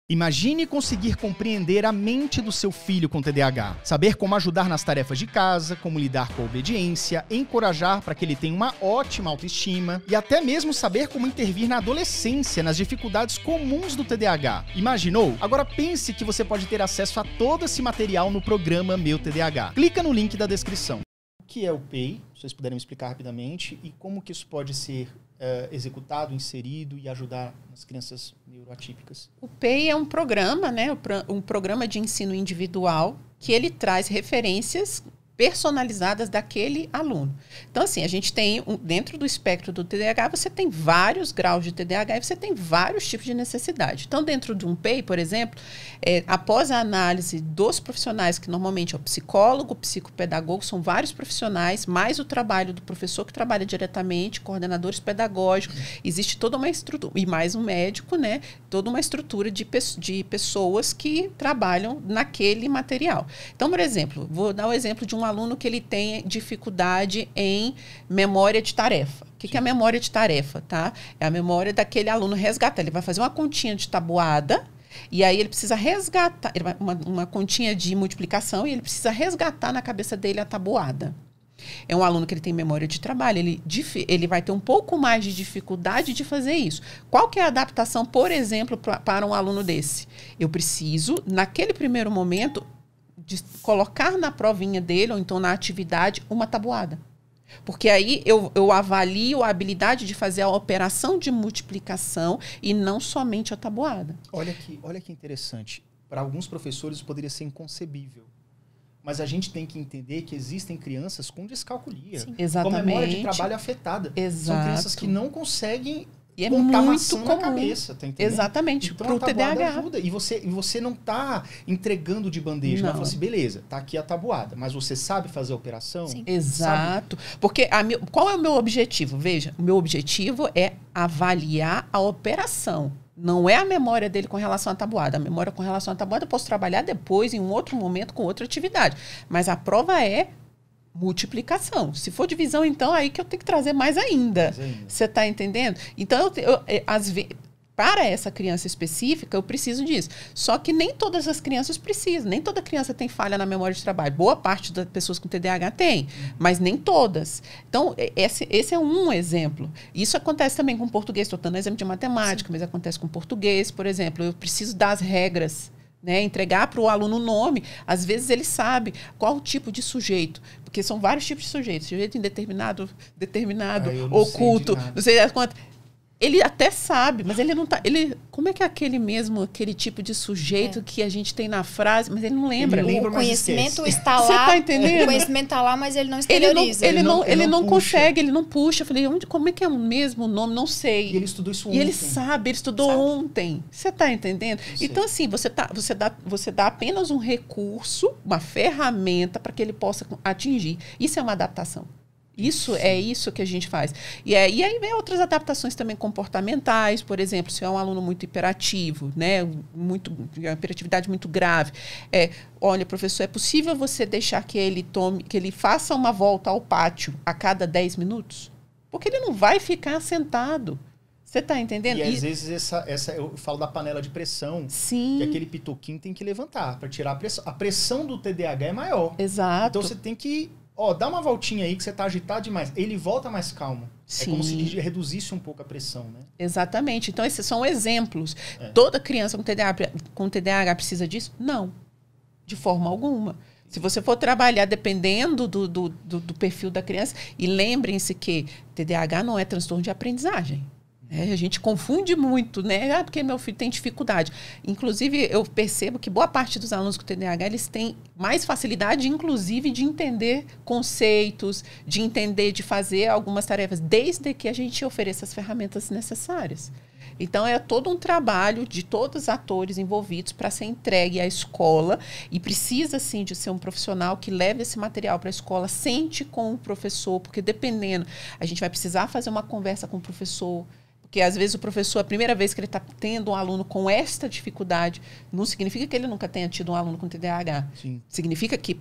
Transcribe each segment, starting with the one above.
Imagine conseguir compreender a mente do seu filho com TDAH, saber como ajudar nas tarefas de casa, como lidar com a obediência, encorajar para que ele tenha uma ótima autoestima e até mesmo saber como intervir na adolescência, nas dificuldades comuns do TDAH. Imaginou? Agora pense que você pode ter acesso a todo esse material no programa Meu TDAH. Clica no link da descrição. O que é o PEI? Se vocês puderem me explicar rapidamente, e como que isso pode ser executado, inserido e ajudar as crianças neuroatípicas? O PEI é um programa, né? Um programa de ensino individual que ele traz referências personalizadas daquele aluno. Então, assim, a gente tem, dentro do espectro do TDAH, você tem vários graus de TDAH e você tem vários tipos de necessidade. Então, dentro de um PEI, por exemplo, após a análise dos profissionais, que normalmente é o psicólogo, o psicopedagogo, são vários profissionais, mais o trabalho do professor que trabalha diretamente, coordenadores pedagógicos, existe toda uma estrutura, e mais um médico, né? Toda uma estrutura de pessoas que trabalham naquele material. Então, por exemplo, vou dar o exemplo de um aluno que ele tem dificuldade em memória de tarefa. O que é a memória de tarefa, tá? É a memória daquele aluno resgatar. Ele vai fazer uma continha de tabuada e aí ele precisa resgatar, uma continha de multiplicação, e ele precisa resgatar na cabeça dele a tabuada. É um aluno que ele tem memória de trabalho, ele vai ter um pouco mais de dificuldade de fazer isso. Qual que é a adaptação, por exemplo, para um aluno desse? Eu preciso, naquele primeiro momento, de colocar na provinha dele, ou então na atividade, uma tabuada. Porque aí eu avalio a habilidade de fazer a operação de multiplicação e não somente a tabuada. Olha que interessante. Para alguns professores poderia ser inconcebível. Mas a gente tem que entender que existem crianças com descalculia. Sim, exatamente. Com memória de trabalho afetada. Exato. São crianças que não conseguem e montar muito maçã comum na cabeça, tá entendendo? Exatamente, então, para o TDAH. Ajuda. E você não está entregando de bandeja. Não. Vai falar assim, beleza, tá aqui a tabuada, mas você sabe fazer a operação? Sim. Exato. Porque qual é o meu objetivo? Veja, o meu objetivo é avaliar a operação. Não é a memória dele com relação à tabuada. A memória com relação à tabuada eu posso trabalhar depois, em um outro momento, com outra atividade. Mas a prova é multiplicação. Se for divisão, então, aí que eu tenho que trazer mais ainda. Você está entendendo? Então, às vezes, para essa criança específica, eu preciso disso. Só que nem todas as crianças precisam. Nem toda criança tem falha na memória de trabalho. Boa parte das pessoas com TDAH tem, mas nem todas. Então, esse é um exemplo. Isso acontece também com português. Estou dando exemplo de matemática, mas acontece com português, por exemplo. Eu preciso das regras. Né, entregar para o aluno o nome, às vezes ele sabe qual o tipo de sujeito, porque são vários tipos de sujeitos, sujeito indeterminado, determinado, oculto, não sei das quantas. Ele até sabe, mas ele não tá. Como é que é aquele tipo de sujeito que a gente tem na frase, mas ele não lembra. O conhecimento está lá. Você tá entendendo? O conhecimento está lá, mas ele não exterioriza. Ele não consegue, ele não puxa. Eu falei, como é que é o mesmo nome? Não sei. E ele estudou isso ontem. E ele sabe, ele estudou ontem. Você está entendendo? Então, assim, você dá apenas um recurso, uma ferramenta para que ele possa atingir. Isso é uma adaptação. É isso que a gente faz. E aí vem outras adaptações também comportamentais, por exemplo, se é um aluno muito hiperativo, né, uma hiperatividade muito grave. Olha, professor, é possível você deixar que ele faça uma volta ao pátio a cada 10 minutos? Porque ele não vai ficar sentado. Você está entendendo? E às vezes eu falo da panela de pressão. Sim. Que aquele pitoquinho tem que levantar para tirar a pressão. A pressão do TDAH é maior. Exato. Então você tem que dá uma voltinha aí que você tá agitado demais. Ele volta mais calmo. Sim. É como se reduzisse um pouco a pressão, né? Exatamente. Então, esses são exemplos. Toda criança com TDAH precisa disso? Não. De forma alguma. Se você for trabalhar dependendo do perfil da criança, e lembrem-se que TDAH não é transtorno de aprendizagem. A gente confunde muito, né? Porque meu filho tem dificuldade. Inclusive, eu percebo que boa parte dos alunos com TDAH, eles têm mais facilidade, inclusive, de entender conceitos, de fazer algumas tarefas, desde que a gente ofereça as ferramentas necessárias. Então, é todo um trabalho de todos os atores envolvidos para ser entregue à escola, e precisa, sim, de ser um profissional que leve esse material para a escola, sente com o professor, porque dependendo, a gente vai precisar fazer uma conversa com o professor. Porque, às vezes, o professor, a primeira vez que ele está tendo um aluno com esta dificuldade, não significa que ele nunca tenha tido um aluno com TDAH. Sim. Significa que,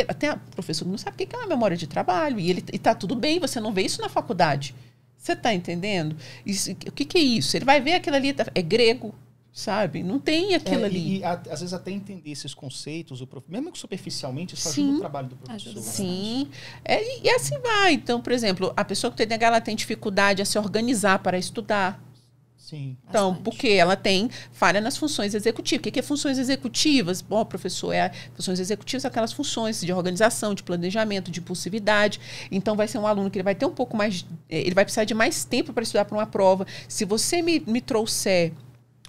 até o professor não sabe o que é uma memória de trabalho. E está tudo bem, você não vê isso na faculdade. Você está entendendo? O que é isso? Ele vai ver aquilo ali, é grego. sabe? Não tem aquilo ali. E às vezes até entender esses conceitos, mesmo que superficialmente, isso ajuda o trabalho do professor. Sim. E assim vai. Então, por exemplo, a pessoa com TDAH, ela tem dificuldade a se organizar para estudar. Sim. Então, porque ela tem falha nas funções executivas. O que é funções executivas? Bom, professor, funções executivas são aquelas funções de organização, de planejamento, de impulsividade. Então, vai ser um aluno que ele vai ter um pouco mais... Ele vai precisar de mais tempo para estudar para uma prova. Se você me trouxer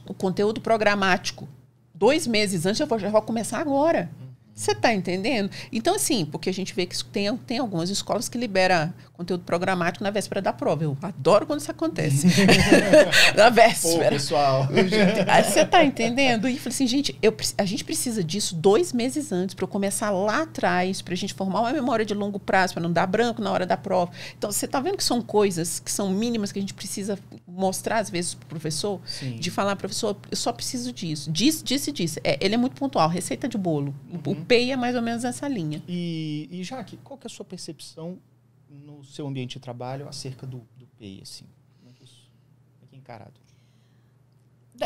o conteúdo programático 2 meses antes, já vou começar agora. Você está entendendo? Então, assim, porque a gente vê que tem algumas escolas que liberam conteúdo programático na véspera da prova. Eu adoro quando isso acontece. Na véspera. Pô, pessoal. Aí você está entendendo? E eu falei assim, gente, a gente precisa disso 2 meses antes para eu começar lá atrás, para a gente formar uma memória de longo prazo, para não dar branco na hora da prova. Então, você está vendo que são coisas que são mínimas que a gente precisa mostrar, às vezes, para o professor? Sim. De falar, professor, eu só preciso disso. Disse. Ele é muito pontual. Receita de bolo. O PEI é mais ou menos essa linha. E Jaque, qual que é a sua percepção no seu ambiente de trabalho acerca do PEI, assim? Como é que é encarado?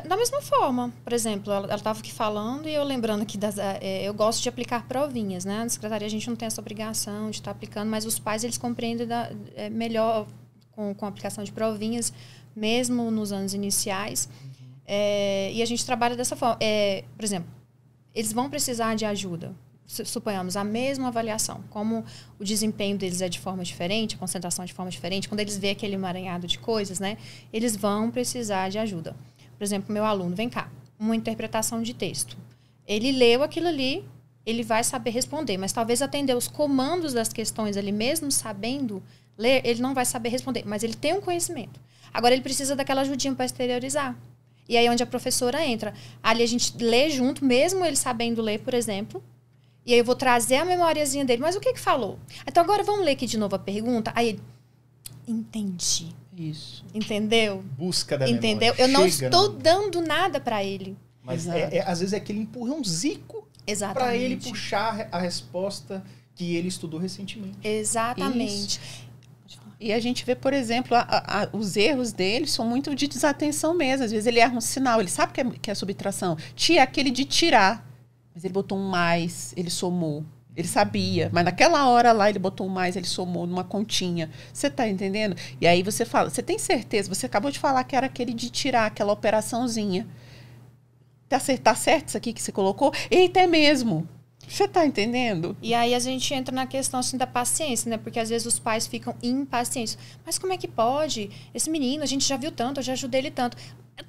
Da mesma forma, por exemplo, ela estava aqui falando e eu lembrando que eu gosto de aplicar provinhas, né? Na secretaria a gente não tem essa obrigação de estar aplicando, mas os pais, eles compreendem melhor com a aplicação de provinhas, mesmo nos anos iniciais. E a gente trabalha dessa forma. Por exemplo, eles vão precisar de ajuda. Suponhamos, a mesma avaliação. Como o desempenho deles é de forma diferente, a concentração é de forma diferente, quando eles veem aquele emaranhado de coisas, né, eles vão precisar de ajuda. Por exemplo, meu aluno, vem cá, uma interpretação de texto. Ele leu aquilo ali, ele vai saber responder, mas talvez atender os comandos das questões ali, mesmo sabendo ler, ele não vai saber responder, mas ele tem um conhecimento. Agora, ele precisa daquela ajudinha para exteriorizar. E aí, onde a professora entra. Ali a gente lê junto, mesmo ele sabendo ler, por exemplo. E aí eu vou trazer a memoriazinha dele. Mas o que falou? Então, agora vamos ler aqui de novo a pergunta. Aí ele... Entendi. Isso. Entendeu? Busca da Entendeu? memória. Eu não estou dando nada para ele. Mas às vezes é aquele empurrãozico para ele puxar a resposta que ele estudou recentemente. Exatamente. Isso. E a gente vê, por exemplo, os erros dele são muito de desatenção mesmo. Às vezes ele erra um sinal, ele sabe que é subtração. É aquele de tirar. Mas ele botou um mais, ele somou. Ele sabia, mas naquela hora lá ele botou um mais, ele somou numa continha. Você tá entendendo? E aí você fala, você tem certeza? Você acabou de falar que era aquele de tirar, aquela operaçãozinha. Tá certo isso aqui que você colocou? Eita, é mesmo. Você tá entendendo? E aí a gente entra na questão assim, da paciência, né? Porque às vezes os pais ficam impacientes. Mas como é que pode? Esse menino, a gente já viu tanto, eu já ajudei ele tanto.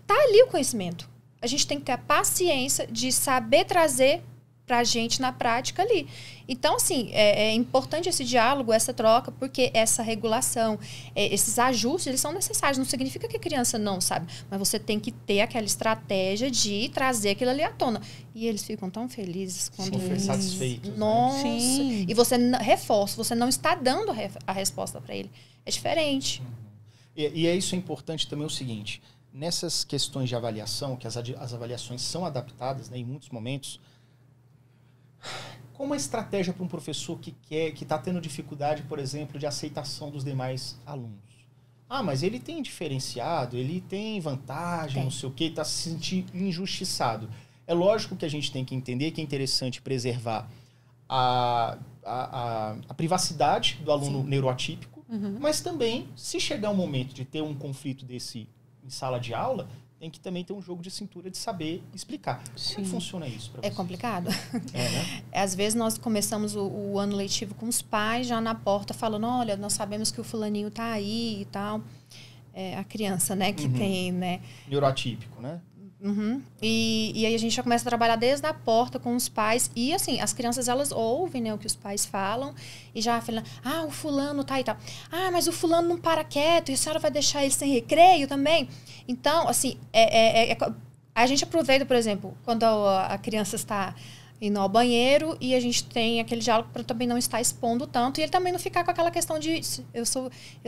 Tá ali o conhecimento. A gente tem que ter a paciência de saber trazer pra gente na prática ali. Então, assim, é importante esse diálogo, essa troca, porque essa regulação, esses ajustes, eles são necessários. Não significa que a criança não sabe, mas você tem que ter aquela estratégia de trazer aquilo ali à tona. E eles ficam tão felizes quando... Sim, satisfeitos. Nossa! Né? Sim. E você reforça, você não está dando a resposta para ele. É diferente. E isso é importante também o seguinte, nessas questões de avaliação, que as avaliações são adaptadas, né, em muitos momentos, como a estratégia para um professor que está tendo dificuldade, por exemplo, de aceitação dos demais alunos? Ah, mas ele tem diferenciado, ele tem vantagem, não sei o quê, está se sentindo injustiçado. É lógico que a gente tem que entender que é interessante preservar a privacidade do aluno neuroatípico, mas também, se chegar um momento de ter um conflito desse em sala de aula, tem que também ter um jogo de cintura de saber explicar. Sim. Como funciona isso para vocês? É complicado. Né? Às vezes nós começamos o ano letivo com os pais já na porta falando, olha, nós sabemos que o fulaninho tá aí e tal. A criança, né, que tem, né? Neuroatípico, né? E aí a gente já começa a trabalhar desde a porta com os pais. E assim, as crianças, elas ouvem, né, o que os pais falam. E já falam, o fulano tá aí e tal. Mas o fulano não para quieto. E a senhora vai deixar ele sem recreio também? Então, assim, a gente aproveita, por exemplo, quando a criança está indo ao banheiro e a gente tem aquele diálogo para também não estar expondo tanto e ele também não ficar com aquela questão de eu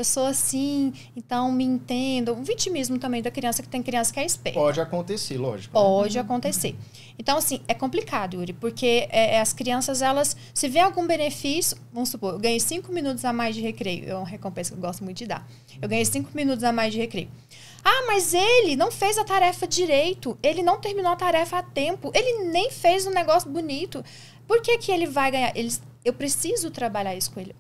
sou assim, então me entendo. Um vitimismo também da criança, que tem criança que é esperta. Pode acontecer, lógico. Pode acontecer. Então, assim, é complicado, Yuri, porque as crianças, elas, se vê algum benefício, vamos supor, eu ganhei 5 minutos a mais de recreio, é uma recompensa que eu gosto muito de dar. Eu ganhei 5 minutos a mais de recreio. Ah, mas ele não fez a tarefa direito. Ele não terminou a tarefa a tempo. Ele nem fez um negócio bonito. Por que que ele vai ganhar? Eu preciso trabalhar isso com ele.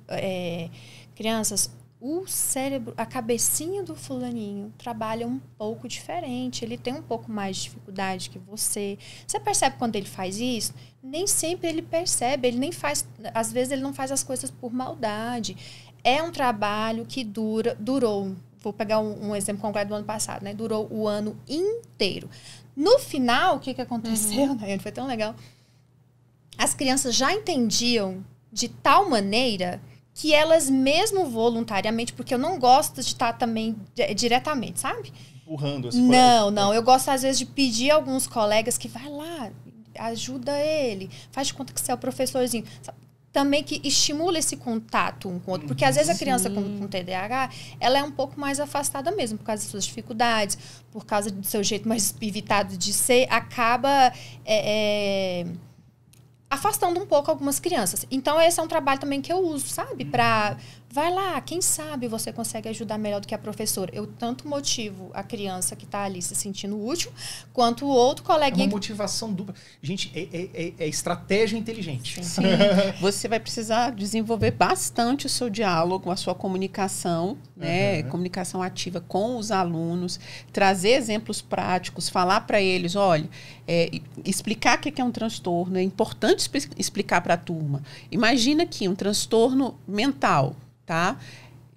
Crianças, o cérebro, a cabecinha do fulaninho trabalha um pouco diferente. Ele tem um pouco mais de dificuldade que você. Você percebe quando ele faz isso? Nem sempre ele percebe. Ele nem faz... Às vezes ele não faz as coisas por maldade. É um trabalho que durou... Vou pegar um exemplo concreto do ano passado, né? Durou o ano inteiro. No final, o que aconteceu, né? Foi tão legal. As crianças já entendiam de tal maneira que elas mesmo voluntariamente, porque eu não gosto de estar também diretamente, sabe? Empurrando esse Não. Eu gosto, às vezes, de pedir a alguns colegas que vai lá, ajuda ele, faz de conta que você é o professorzinho. Também que estimula esse contato um com o outro. Porque, às vezes, a criança com TDAH, ela é um pouco mais afastada mesmo, por causa das suas dificuldades, por causa do seu jeito mais evitado de ser, acaba afastando um pouco algumas crianças. Então, esse é um trabalho também que eu uso, sabe? Vai lá, quem sabe você consegue ajudar melhor do que a professora. Eu tanto motivo a criança que está ali se sentindo útil, quanto o outro coleguinha... É uma motivação dupla. Gente, é estratégia inteligente. Sim. Você vai precisar desenvolver bastante o seu diálogo, a sua comunicação, né? Comunicação ativa com os alunos, trazer exemplos práticos, falar para eles, olha, explicar o que é um transtorno. É importante explicar para a turma. Imagina aqui um transtorno mental. Tá?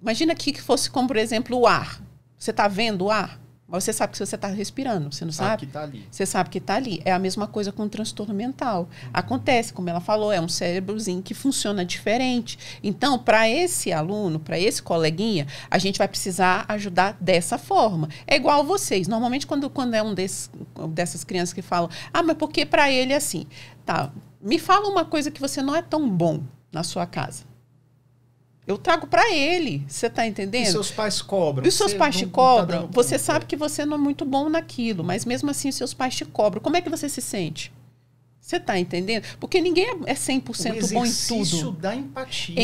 Imagina aqui que fosse como, por exemplo, o ar. Você está vendo o ar? Mas você sabe que você está respirando, você não sabe? Que tá ali. Você sabe que está ali. É a mesma coisa com o transtorno mental. Acontece, como ela falou, é um cérebrozinho que funciona diferente. Então, para esse aluno, para esse coleguinha, a gente vai precisar ajudar dessa forma. É igual vocês. Normalmente, quando é dessas crianças que falam, mas porque para ele é assim? Tá, me fala uma coisa que você não é tão bom na sua casa. Eu trago para ele, você está entendendo? E seus pais cobram. E os seus pais te cobram, você sabe que você não é muito bom naquilo, mas mesmo assim os seus pais te cobram. Como é que você se sente? Você está entendendo? Porque ninguém é 100% bom em tudo. O exercício da empatia.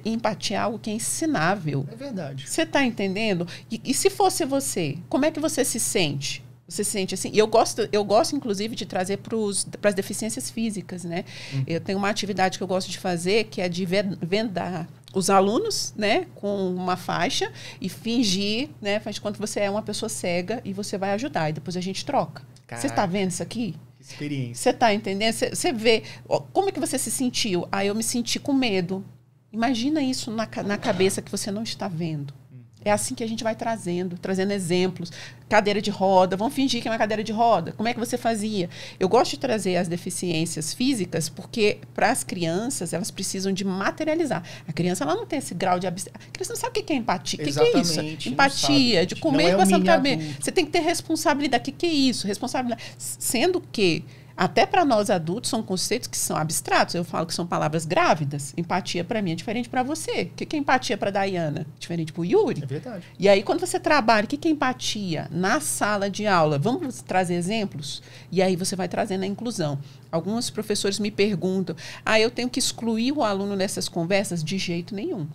Empatia é algo que é ensinável. É verdade. Você está entendendo? E se fosse você, como é que você se sente? Você se sente assim? E eu gosto, inclusive, de trazer para as deficiências físicas, né? Eu tenho uma atividade que eu gosto de fazer, que é de vendar os alunos, né, com uma faixa e fingir, né, faz de conta que você é uma pessoa cega e você vai ajudar. E depois a gente troca. Caraca. Você está vendo isso aqui? Que experiência. Você está entendendo? Você vê. Como é que você se sentiu? Eu me senti com medo. Imagina isso na cabeça que você não está vendo. É assim que a gente vai trazendo exemplos. Cadeira de roda, vamos fingir que é uma cadeira de roda. Como é que você fazia? Eu gosto de trazer as deficiências físicas porque, para as crianças, elas precisam de materializar. A criança ela não tem esse grau de abstração. A criança não sabe o que é empatia. O que é isso? Empatia, de comer e passar cabeça. Você tem que ter responsabilidade. O que é isso? Responsabilidade. Sendo que até para nós adultos são conceitos que são abstratos. Eu falo que são palavras grávidas. Empatia para mim é diferente para você. O que é empatia para a Dayana? Diferente para o Yuri. É verdade. E aí, quando você trabalha, o que é empatia? Na sala de aula, vamos trazer exemplos? E aí você vai trazendo a inclusão. Alguns professores me perguntam, eu tenho que excluir o aluno nessas conversas? De jeito nenhum.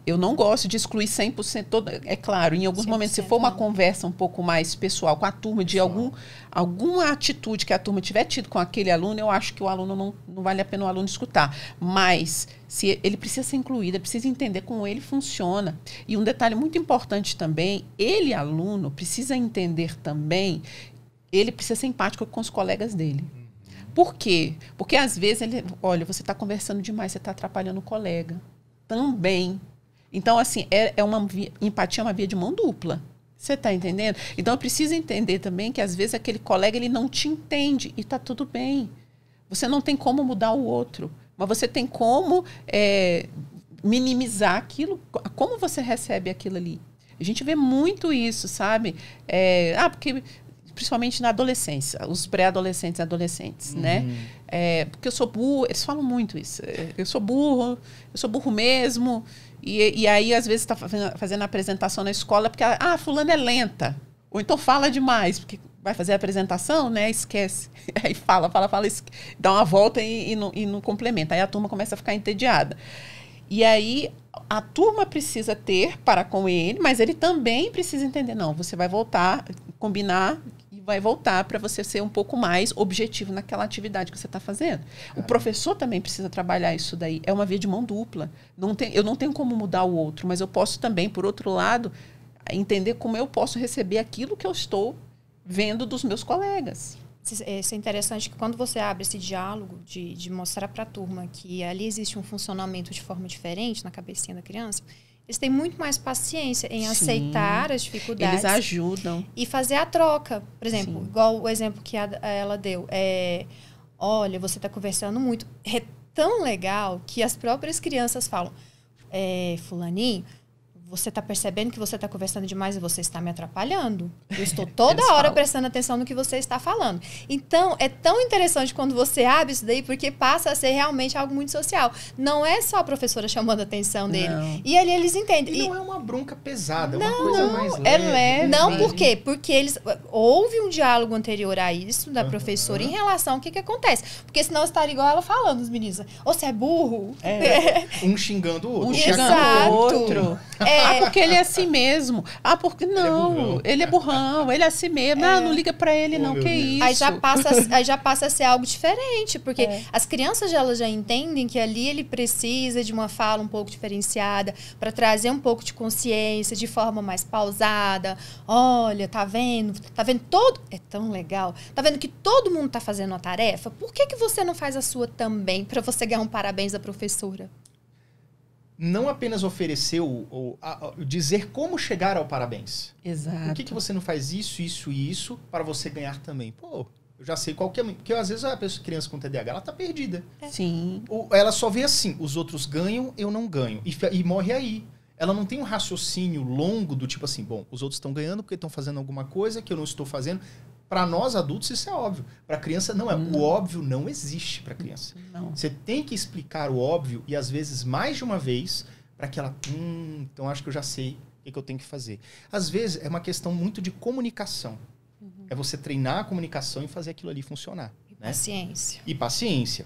Eu não gosto de excluir 100% todo. É claro, em alguns momentos, se for uma conversa um pouco mais pessoal com a turma, de alguma atitude que a turma tiver tido com aquele aluno, eu acho que o aluno não vale a pena o aluno escutar. Mas se ele precisa ser incluído, ele precisa entender como ele funciona. E um detalhe muito importante também, ele, aluno, precisa entender também, ele precisa ser empático com os colegas dele. Por quê? Porque às vezes olha, você está conversando demais, você está atrapalhando o colega. Também. Então, assim, empatia é uma via de mão dupla. Você está entendendo? Então, eu preciso entender também que, às vezes, aquele colega ele não te entende e está tudo bem. Você não tem como mudar o outro, mas você tem como minimizar aquilo, como você recebe aquilo ali. A gente vê muito isso, sabe? Porque... principalmente na adolescência, os pré-adolescentes e adolescentes, né? Porque eu sou burro, eles falam muito isso. Eu sou burro mesmo. E aí, às vezes, está fazendo a apresentação na escola porque, fulano é lenta. Ou então fala demais, porque vai fazer a apresentação, né? Esquece. Aí fala, dá uma volta e não complementa. Aí a turma começa a ficar entediada. E aí, A turma precisa ter para com ele, mas ele também precisa entender. Não, você vai voltar, combinar e vai voltar para você ser um pouco mais objetivo naquela atividade que você está fazendo. O professor também precisa trabalhar isso daí. É uma via de mão dupla. Eu não tenho como mudar o outro, mas eu posso também, por outro lado, entender como eu posso receber aquilo que eu estou vendo dos meus colegas. Isso é interessante que quando você abre esse diálogo de mostrar para a turma que ali existe um funcionamento de forma diferente na cabecinha da criança, eles têm muito mais paciência em aceitar as dificuldades. Eles ajudam. E fazer a troca. Por exemplo, igual o exemplo que ela deu. Olha, você está conversando muito. É tão legal que as próprias crianças falam, fulaninho, você está percebendo que você está conversando demais e você está me atrapalhando. Eu estou toda hora prestando atenção no que você está falando. Então, é tão interessante quando você abre isso daí, porque passa a ser realmente algo muito social. Não é só a professora chamando a atenção dele. Não. E ali eles entendem. E não é uma bronca pesada, é não, uma coisa mais leve. É leve. Não, por quê? Porque houve um diálogo anterior a isso, da professora, em relação ao que acontece. Porque senão estaria igual ela falando, os meninos. Ou você é burro. Um xingando o outro. Um xingando o outro. Porque ele é assim mesmo. Porque não, ele é burrão, ele é assim mesmo. Não liga pra ele, não, que isso. Aí já passa a ser algo diferente, porque as crianças elas já entendem que ali ele precisa de uma fala um pouco diferenciada para trazer um pouco de consciência, de forma mais pausada. Olha, tá vendo todo... É tão legal. Tá vendo que todo mundo tá fazendo a tarefa? Por que você não faz a sua também, para você ganhar um parabéns da professora? Não apenas oferecer dizer como chegar ao parabéns. Exato. Por que você não faz isso, isso e isso para você ganhar também? Pô, eu já sei qual que é. Porque às vezes a criança com TDAH, ela tá perdida. Sim. Ela só vê assim, os outros ganham, eu não ganho. E morre aí. Ela não tem um raciocínio longo do tipo assim, bom, os outros estão ganhando porque estão fazendo alguma coisa que eu não estou fazendo. Para nós adultos isso é óbvio. Para a criança não é. O óbvio não existe para a criança. Não. Você tem que explicar o óbvio e às vezes mais de uma vez para que ela, então acho que eu já sei o que eu tenho que fazer. Às vezes é uma questão muito de comunicação. É você treinar a comunicação e fazer aquilo ali funcionar. Paciência. E paciência.